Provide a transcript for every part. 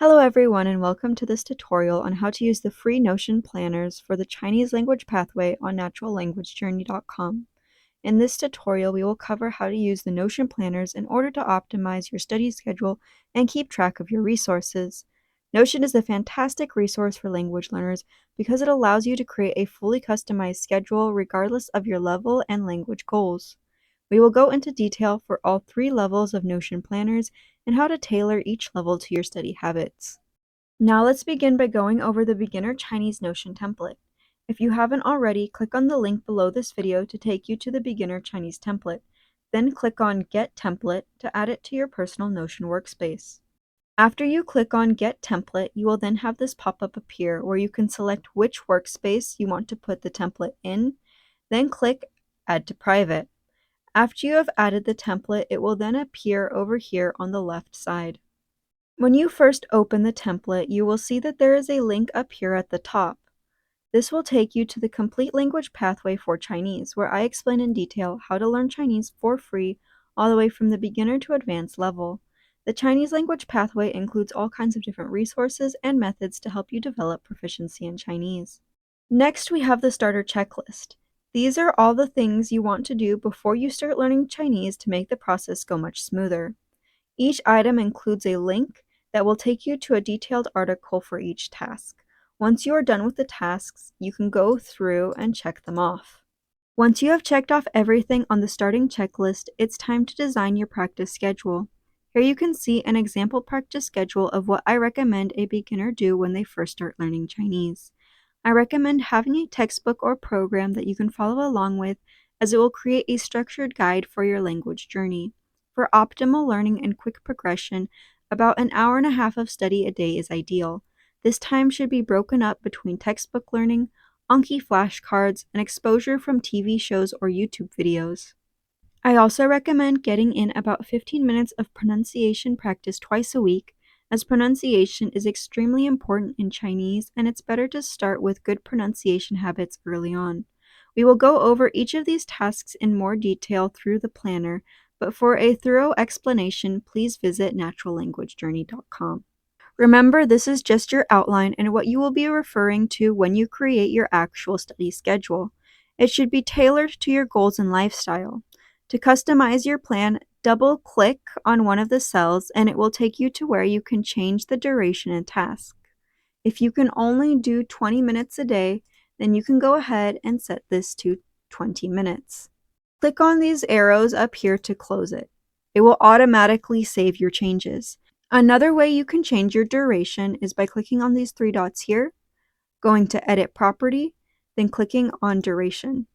Hello everyone and welcome to this tutorial on how to use the free Notion planners for the Chinese language pathway on naturallanguagejourney.com. In this tutorial, we will cover how to use the Notion planners in order to optimize your study schedule and keep track of your resources. Notion is a fantastic resource for language learners because it allows you to create a fully customized schedule regardless of your level and language goals. We will go into detail for all 3 levels of Notion planners and how to tailor each level to your study habits. Now let's begin by going over the Beginner Chinese Notion template. If you haven't already, click on the link below this video to take you to the Beginner Chinese template. Then click on Get Template to add it to your personal Notion workspace. After you click on Get Template, you will then have this pop-up appear where you can select which workspace you want to put the template in, then click Add to Private. After you have added the template, it will then appear over here on the left side. When you first open the template, you will see that there is a link up here at the top. This will take you to the Complete Language Pathway for Chinese, where I explain in detail how to learn Chinese for free all the way from the beginner to advanced level. The Chinese language pathway includes all kinds of different resources and methods to help you develop proficiency in Chinese. Next, we have the starter checklist. These are all the things you want to do before you start learning Chinese to make the process go much smoother. Each item includes a link that will take you to a detailed article for each task. Once you are done with the tasks, you can go through and check them off. Once you have checked off everything on the starting checklist, it's time to design your practice schedule. Here you can see an example practice schedule of what I recommend a beginner do when they first start learning Chinese. I recommend having a textbook or program that you can follow along with, as it will create a structured guide for your language journey. For optimal learning and quick progression, about an hour and a half of study a day is ideal. This time should be broken up between textbook learning, Anki flashcards, and exposure from TV shows or YouTube videos. I also recommend getting in about 15 minutes of pronunciation practice twice a week, as pronunciation is extremely important in Chinese, and it's better to start with good pronunciation habits early on. We will go over each of these tasks in more detail through the planner, but for a thorough explanation, please visit naturallanguagejourney.com. Remember, this is just your outline and what you will be referring to when you create your actual study schedule. It should be tailored to your goals and lifestyle. To customize your plan, double-click on one of the cells and it will take you to where you can change the duration and task. If you can only do 20 minutes a day, then you can go ahead and set this to 20 minutes. Click on these arrows up here to close it. It will automatically save your changes. Another way you can change your duration is by clicking on these 3 dots here, going to Edit Property, then clicking on Duration.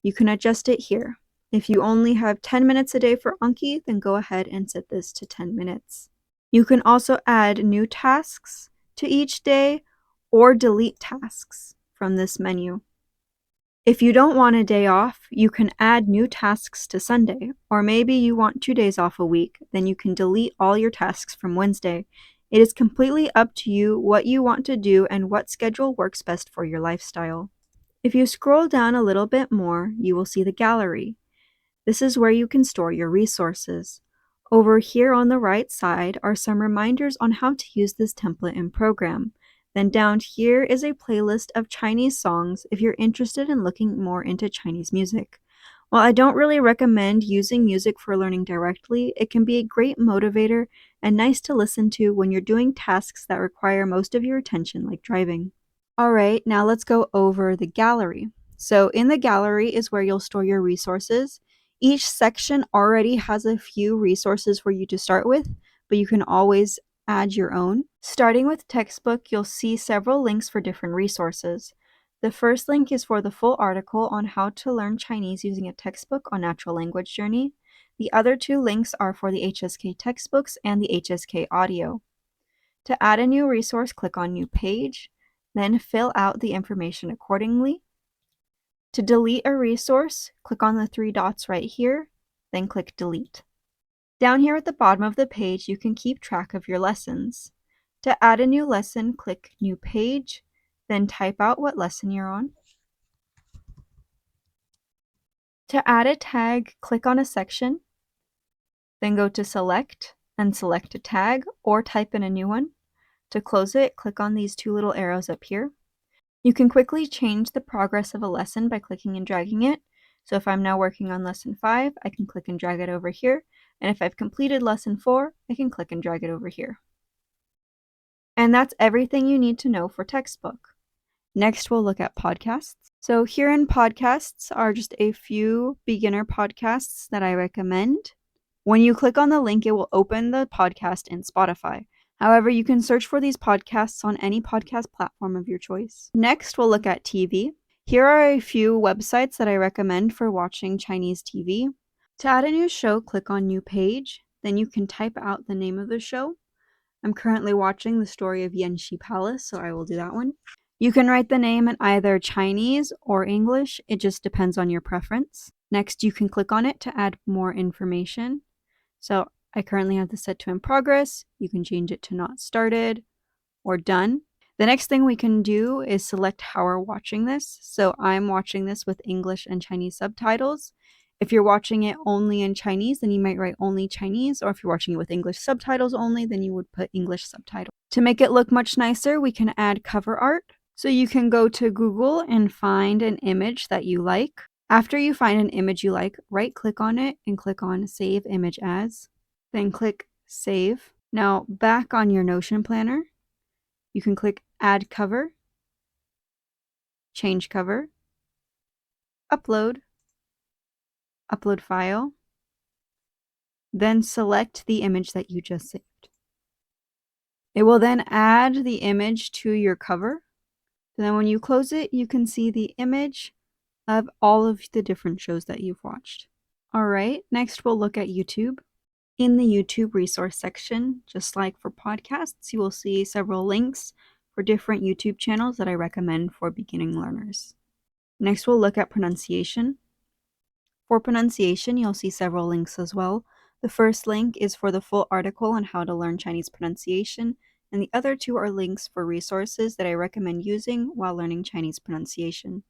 You can adjust it here. If you only have 10 minutes a day for Anki, then go ahead and set this to 10 minutes. You can also add new tasks to each day or delete tasks from this menu. If you don't want a day off, you can add new tasks to Sunday, or maybe you want 2 days off a week, then you can delete all your tasks from Wednesday. It is completely up to you what you want to do and what schedule works best for your lifestyle. If you scroll down a little bit more, you will see the gallery. This is where you can store your resources. Over here on the right side are some reminders on how to use this template and program. Then down here is a playlist of Chinese songs if you're interested in looking more into Chinese music. While I don't really recommend using music for learning directly, it can be a great motivator and nice to listen to when you're doing tasks that require most of your attention, like driving. Alright, now let's go over the gallery. So in the gallery is where you'll store your resources. Each section already has a few resources for you to start with, but you can always add your own. Starting with textbook, you'll see several links for different resources. The first link is for the full article on how to learn Chinese using a textbook on Natural Language Journey. The other 2 links are for the HSK textbooks and the HSK audio. To add a new resource, click on New Page, then fill out the information accordingly. To delete a resource, click on the 3 dots right here, then click Delete. Down here at the bottom of the page, you can keep track of your lessons. To add a new lesson, click New Page, then type out what lesson you're on. To add a tag, click on a section, then go to Select and select a tag or type in a new one. To close it, click on these two little arrows up here. You can quickly change the progress of a lesson by clicking and dragging it. So if I'm now working on lesson 5, I can click and drag it over here. And if I've completed lesson 4, I can click and drag it over here. And that's everything you need to know for textbook. Next, we'll look at podcasts. So here in podcasts are just a few beginner podcasts that I recommend. When you click on the link, it will open the podcast in Spotify. However, you can search for these podcasts on any podcast platform of your choice. Next, we'll look at TV. Here are a few websites that I recommend for watching Chinese TV. To add a new show, click on New Page. Then you can type out the name of the show. I'm currently watching The Story of Yanxi Palace, so I will do that one. You can write the name in either Chinese or English. It just depends on your preference. Next, you can click on it to add more information. So I currently have this set to in progress. You can change it to not started or done. The next thing we can do is select how we're watching this. So I'm watching this with English and Chinese subtitles. If you're watching it only in Chinese, then you might write only Chinese, or if you're watching it with English subtitles only, then you would put English subtitles. To make it look much nicer, we can add cover art. So you can go to Google and find an image that you like. After you find an image you like, right-click on it and click on Save Image As. Then click Save. Now back on your Notion planner, you can click Add Cover, Change Cover, Upload, Upload File, then select the image that you just saved. It will then add the image to your cover. Then when you close it, you can see the image of all of the different shows that you've watched. All right, next we'll look at YouTube. In the YouTube resource section, just like for podcasts, you will see several links for different YouTube channels that I recommend for beginning learners. Next, we'll look at pronunciation. For pronunciation, you'll see several links as well. The first link is for the full article on how to learn Chinese pronunciation, and the other two are links for resources that I recommend using while learning Chinese pronunciation.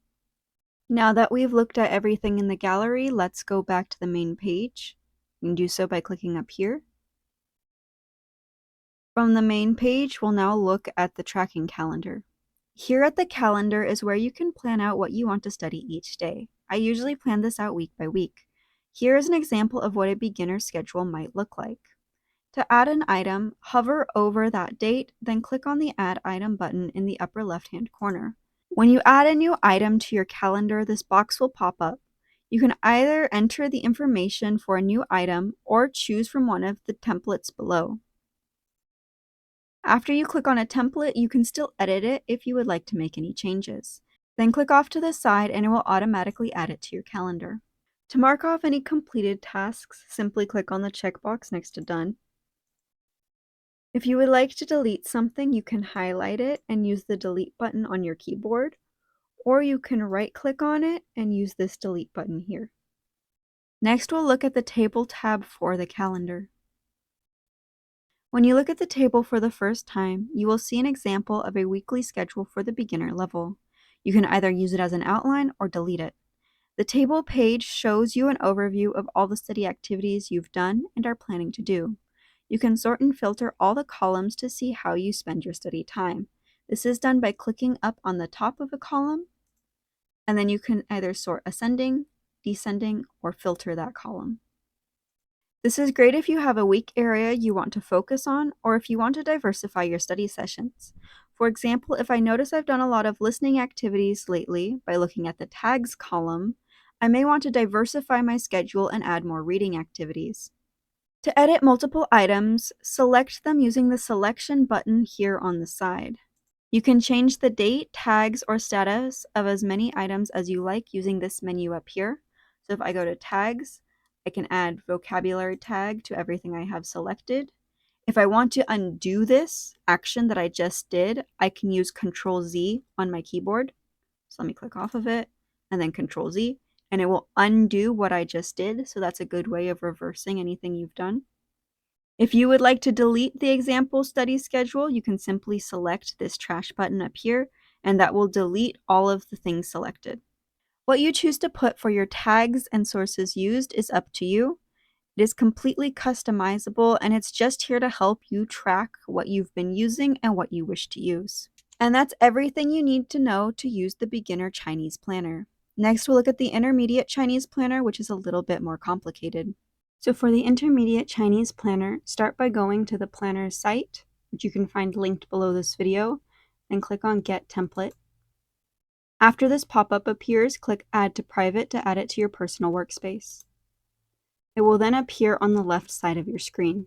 Now that we've looked at everything in the gallery, let's go back to the main page. You can do so by clicking up here. From the main page, we'll now look at the tracking calendar. Here at the calendar is where you can plan out what you want to study each day. I usually plan this out week by week. Here is an example of what a beginner schedule might look like. To add an item, hover over that date, then click on the Add Item button in the upper left-hand corner. When you add a new item to your calendar, this box will pop up. You can either enter the information for a new item or choose from one of the templates below. After you click on a template, you can still edit it if you would like to make any changes. Then click off to the side and it will automatically add it to your calendar. To mark off any completed tasks, simply click on the checkbox next to Done. If you would like to delete something, you can highlight it and use the Delete button on your keyboard, or you can right-click on it and use this Delete button here. Next, we'll look at the Table tab for the calendar. When you look at the table for the first time, you will see an example of a weekly schedule for the beginner level. You can either use it as an outline or delete it. The table page shows you an overview of all the study activities you've done and are planning to do. You can sort and filter all the columns to see how you spend your study time. This is done by clicking up on the top of a column, and then you can either sort ascending, descending, or filter that column. This is great if you have a weak area you want to focus on, or if you want to diversify your study sessions. For example, if I notice I've done a lot of listening activities lately by looking at the tags column, I may want to diversify my schedule and add more reading activities. To edit multiple items, select them using the selection button here on the side. You can change the date, tags, or status of as many items as you like using this menu up here. So if I go to tags, I can add vocabulary tag to everything I have selected. If I want to undo this action that I just did, I can use Control Z on my keyboard. So let me click off of it and then Control Z, and it will undo what I just did. So that's a good way of reversing anything you've done. If you would like to delete the example study schedule, you can simply select this trash button up here, and that will delete all of the things selected. What you choose to put for your tags and sources used is up to you. It is completely customizable, and it's just here to help you track what you've been using and what you wish to use. And that's everything you need to know to use the beginner Chinese planner. Next, we'll look at the intermediate Chinese planner, which is a little bit more complicated. So for the intermediate Chinese planner, start by going to the planner's site, which you can find linked below this video, and click on Get Template. After this pop-up appears, click Add to Private to add it to your personal workspace. It will then appear on the left side of your screen.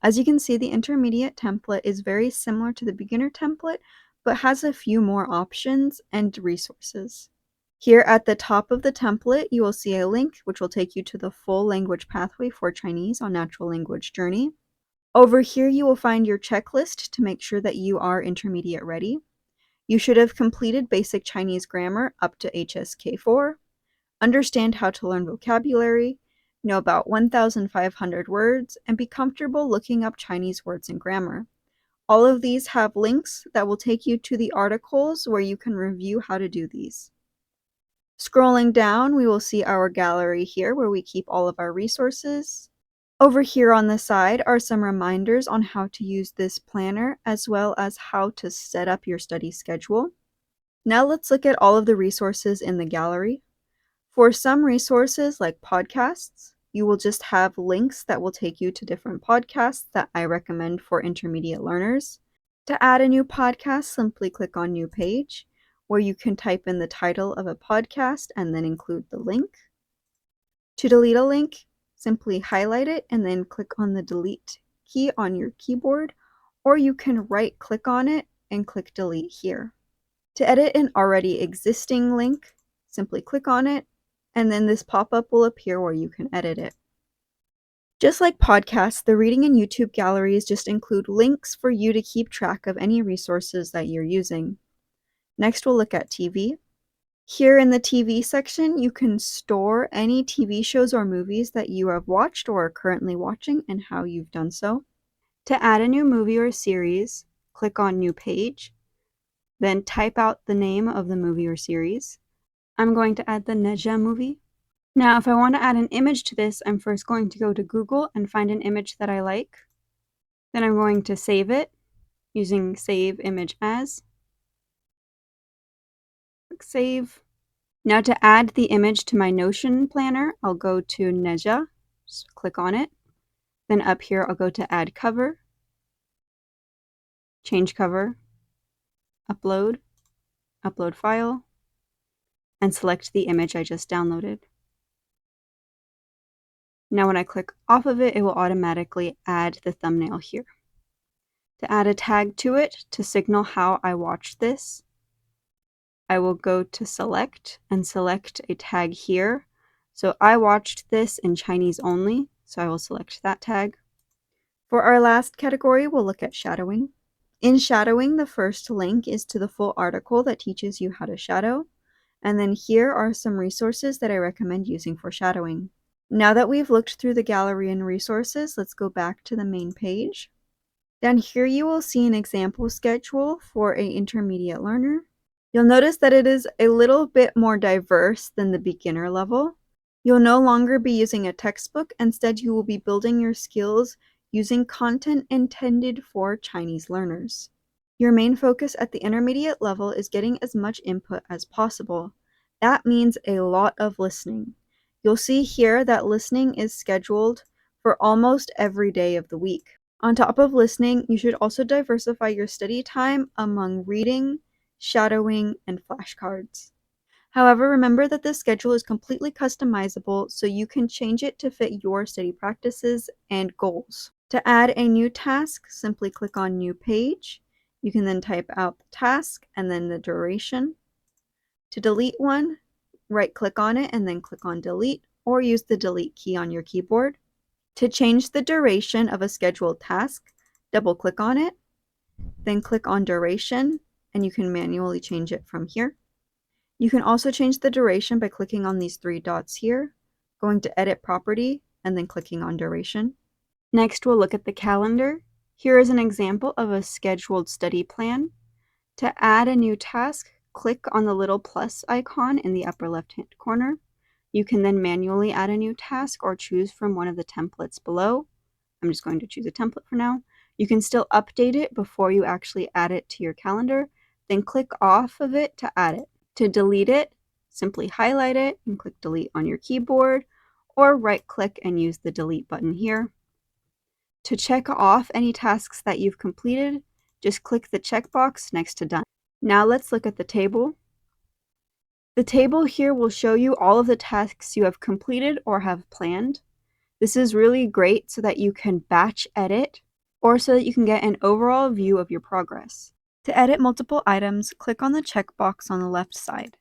As you can see, the intermediate template is very similar to the beginner template, but has a few more options and resources. Here at the top of the template, you will see a link which will take you to the full language pathway for Chinese on Natural Language Journey. Over here, you will find your checklist to make sure that you are intermediate ready. You should have completed basic Chinese grammar up to HSK4, understand how to learn vocabulary, know about 1,500 words, and be comfortable looking up Chinese words and grammar. All of these have links that will take you to the articles where you can review how to do these. Scrolling down, we will see our gallery here where we keep all of our resources. Over here on the side are some reminders on how to use this planner, as well as how to set up your study schedule. Now let's look at all of the resources in the gallery. For some resources like podcasts, you will just have links that will take you to different podcasts that I recommend for intermediate learners. To add a new podcast, simply click on New Page, where you can type in the title of a podcast and then include the link. To delete a link, simply highlight it and then click on the delete key on your keyboard, or you can right-click on it and click delete here. To edit an already existing link, simply click on it, and then this pop-up will appear where you can edit it. Just like podcasts, the reading and YouTube galleries just include links for you to keep track of any resources that you're using. Next, we'll look at TV. Here in the TV section, you can store any TV shows or movies that you have watched or are currently watching and how you've done so. To add a new movie or series, click on New Page, then type out the name of the movie or series. I'm going to add the Neja movie. Now, if I want to add an image to this, I'm first going to go to Google and find an image that I like. Then I'm going to save it using Save Image As. Click Save. Now to add the image to my Notion planner, I'll go to Neja, just click on it. Then up here, I'll go to Add Cover, Change Cover, Upload, Upload File, and select the image I just downloaded. Now when I click off of it, it will automatically add the thumbnail here. To add a tag to it to signal how I watched this, I will go to Select and select a tag here. So I watched this in Chinese only, so I will select that tag. For our last category, we'll look at shadowing. In shadowing, the first link is to the full article that teaches you how to shadow. And then here are some resources that I recommend using for shadowing. Now that we've looked through the gallery and resources, let's go back to the main page. Down here you will see an example schedule for an intermediate learner. You'll notice that it is a little bit more diverse than the beginner level. You'll no longer be using a textbook, instead you will be building your skills using content intended for Chinese learners. Your main focus at the intermediate level is getting as much input as possible. That means a lot of listening. You'll see here that listening is scheduled for almost every day of the week. On top of listening, you should also diversify your study time among reading, shadowing, and flashcards. However, remember that this schedule is completely customizable, so you can change it to fit your study practices and goals. To add a new task, simply click on New Page. You can then type out the task and then the duration. To delete one, right-click on it and then click on Delete, or use the Delete key on your keyboard. To change the duration of a scheduled task, double-click on it, then click on Duration, and you can manually change it from here. You can also change the duration by clicking on these three dots here, going to Edit Property, and then clicking on Duration. Next, we'll look at the calendar. Here is an example of a scheduled study plan. To add a new task, click on the little plus icon in the upper left-hand corner. You can then manually add a new task or choose from one of the templates below. I'm just going to choose a template for now. You can still update it before you actually add it to your calendar, then click off of it to add it. To delete it, simply highlight it and click delete on your keyboard, or right-click and use the delete button here. To check off any tasks that you've completed, just click the checkbox next to done. Now let's look at the table. The table here will show you all of the tasks you have completed or have planned. This is really great so that you can batch edit or so that you can get an overall view of your progress. To edit multiple items, click on the checkbox on the left side.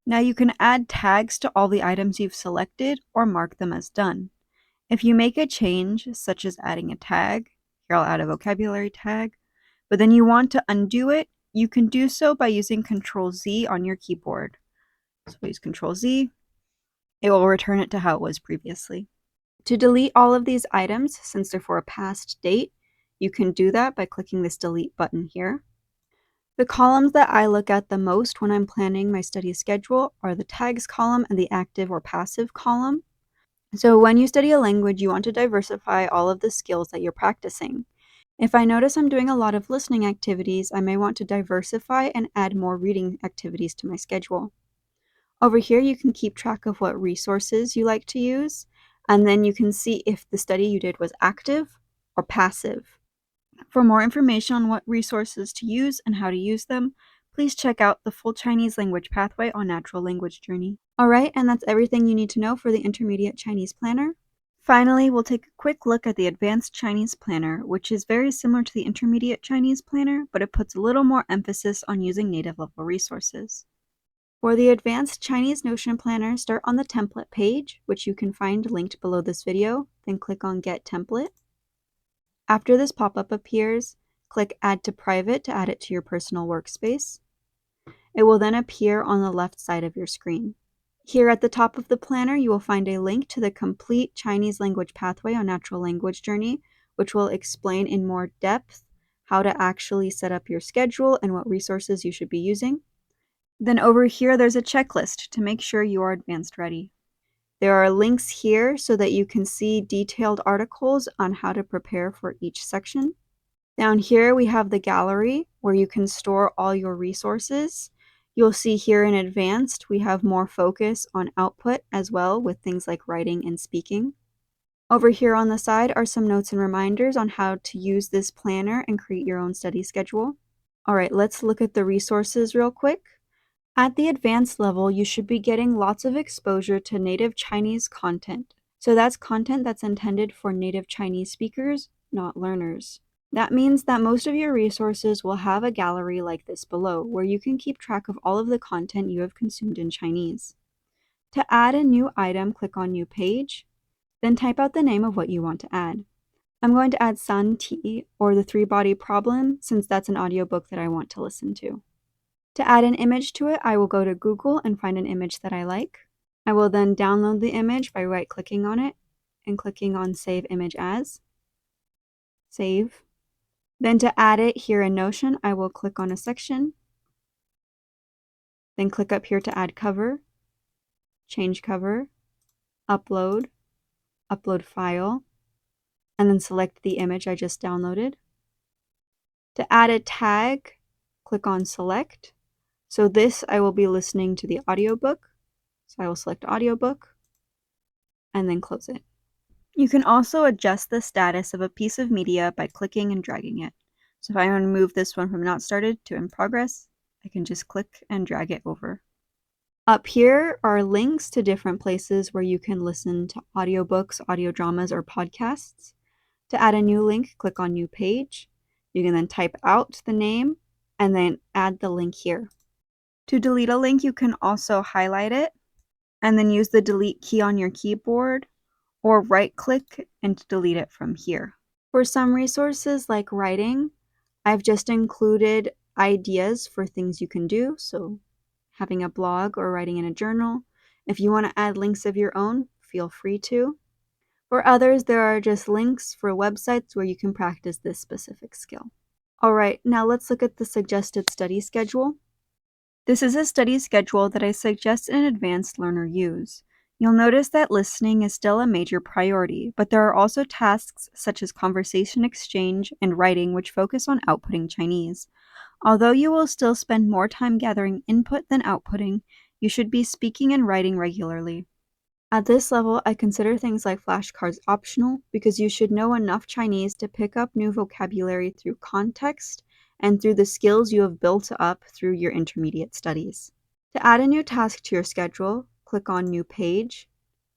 Now you can add tags to all the items you've selected or mark them as done. If you make a change, such as adding a tag, here I'll add a vocabulary tag, but then you want to undo it, you can do so by using Ctrl-Z on your keyboard. So we'll use Ctrl-Z. It will return it to how it was previously. To delete all of these items, since they're for a past date, you can do that by clicking this delete button here. The columns that I look at the most when I'm planning my study schedule are the tags column and the active or passive column. So when you study a language, you want to diversify all of the skills that you're practicing. If I notice I'm doing a lot of listening activities, I may want to diversify and add more reading activities to my schedule. Over here, you can keep track of what resources you like to use, and then you can see if the study you did was active or passive. For more information on what resources to use and how to use them, please check out the full Chinese language pathway on Natural Language Journey. Alright, and that's everything you need to know for the Intermediate Chinese Planner. Finally, we'll take a quick look at the Advanced Chinese Planner, which is very similar to the Intermediate Chinese Planner, but it puts a little more emphasis on using native level resources. For the Advanced Chinese Notion Planner, start on the template page, which you can find linked below this video, then click on Get Template. After this pop-up appears, click Add to Private to add it to your personal workspace. It will then appear on the left side of your screen. Here at the top of the planner, you will find a link to the complete Chinese language pathway on Natural Language Journey, which will explain in more depth how to actually set up your schedule and what resources you should be using. Then over here, there's a checklist to make sure you are advanced ready. There are links here so that you can see detailed articles on how to prepare for each section. Down here, we have the gallery where you can store all your resources. You'll see here in advanced, we have more focus on output as well with things like writing and speaking. Over here on the side are some notes and reminders on how to use this planner and create your own study schedule. All right, let's look at the resources real quick. At the advanced level, you should be getting lots of exposure to native Chinese content. So that's content that's intended for native Chinese speakers, not learners. That means that most of your resources will have a gallery like this below, where you can keep track of all of the content you have consumed in Chinese. To add a new item, click on New Page, then type out the name of what you want to add. I'm going to add San Ti, or the Three-Body Problem, since that's an audiobook that I want to listen to. To add an image to it, I will go to Google and find an image that I like. I will then download the image by right-clicking on it and clicking on Save Image As. Save. Then to add it here in Notion, I will click on a section, then click up here to add cover, change cover, upload, upload file, and then select the image I just downloaded. To add a tag, click on select. So this, I will be listening to the audiobook. So I will select audiobook and then close it. You can also adjust the status of a piece of media by clicking and dragging it. So if I want to move this one from not started to in progress, I can just click and drag it over. Up here are links to different places where you can listen to audiobooks, audio dramas, or podcasts. To add a new link, click on New Page. You can then type out the name and then add the link here. To delete a link, you can also highlight it and then use the delete key on your keyboard, or right-click and delete it from here. For some resources like writing, I've just included ideas for things you can do, so having a blog or writing in a journal. If you want to add links of your own, feel free to. For others, there are just links for websites where you can practice this specific skill. All right, now let's look at the suggested study schedule. This is a study schedule that I suggest an advanced learner use. You'll notice that listening is still a major priority, but there are also tasks such as conversation exchange and writing which focus on outputting Chinese. Although you will still spend more time gathering input than outputting, you should be speaking and writing regularly. At this level, I consider things like flashcards optional because you should know enough Chinese to pick up new vocabulary through context and through the skills you have built up through your intermediate studies. To add a new task to your schedule, click on New Page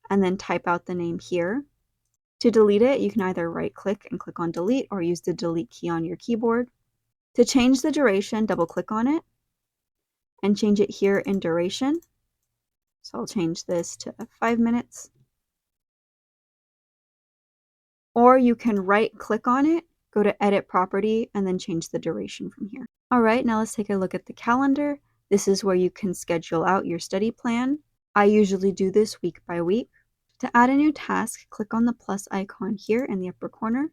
and then type out the name here. To delete it, you can either right-click and click on Delete or use the Delete key on your keyboard. To change the duration, double-click on it and change it here in duration. So I'll change this to 5 minutes. Or you can right-click on it, go to Edit Property, and then change the duration from here. All right, now let's take a look at the calendar. This is where you can schedule out your study plan. I usually do this week by week. To add a new task, click on the plus icon here in the upper corner.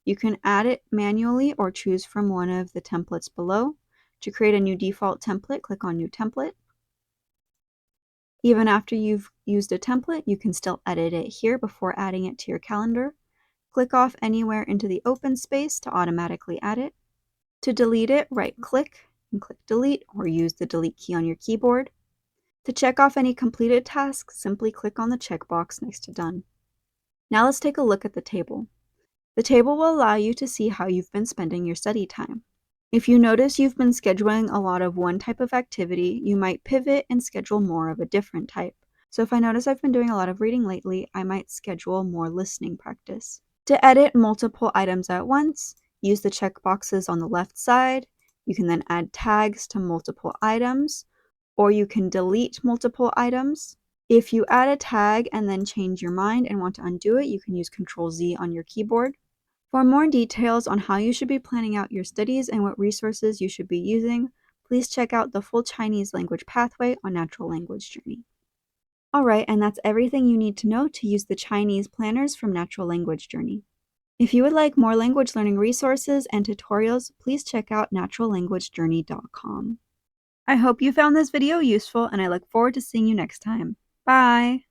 You can add it manually or choose from one of the templates below. To create a new default template, click on New Template. Even after you've used a template, you can still edit it here before adding it to your calendar. Click off anywhere into the open space to automatically add it. To delete it, right-click and click Delete or use the Delete key on your keyboard. To check off any completed tasks, simply click on the checkbox next to Done. Now let's take a look at the table. The table will allow you to see how you've been spending your study time. If you notice you've been scheduling a lot of one type of activity, you might pivot and schedule more of a different type. So if I notice I've been doing a lot of reading lately, I might schedule more listening practice. To edit multiple items at once, use the checkboxes on the left side. You can then add tags to multiple items, or you can delete multiple items. If you add a tag and then change your mind and want to undo it, you can use Ctrl-Z on your keyboard. For more details on how you should be planning out your studies and what resources you should be using, please check out the full Chinese language pathway on Natural Language Journey. Alright, and that's everything you need to know to use the Chinese planners from Natural Language Journey. If you would like more language learning resources and tutorials, please check out naturallanguagejourney.com. I hope you found this video useful and I look forward to seeing you next time. Bye!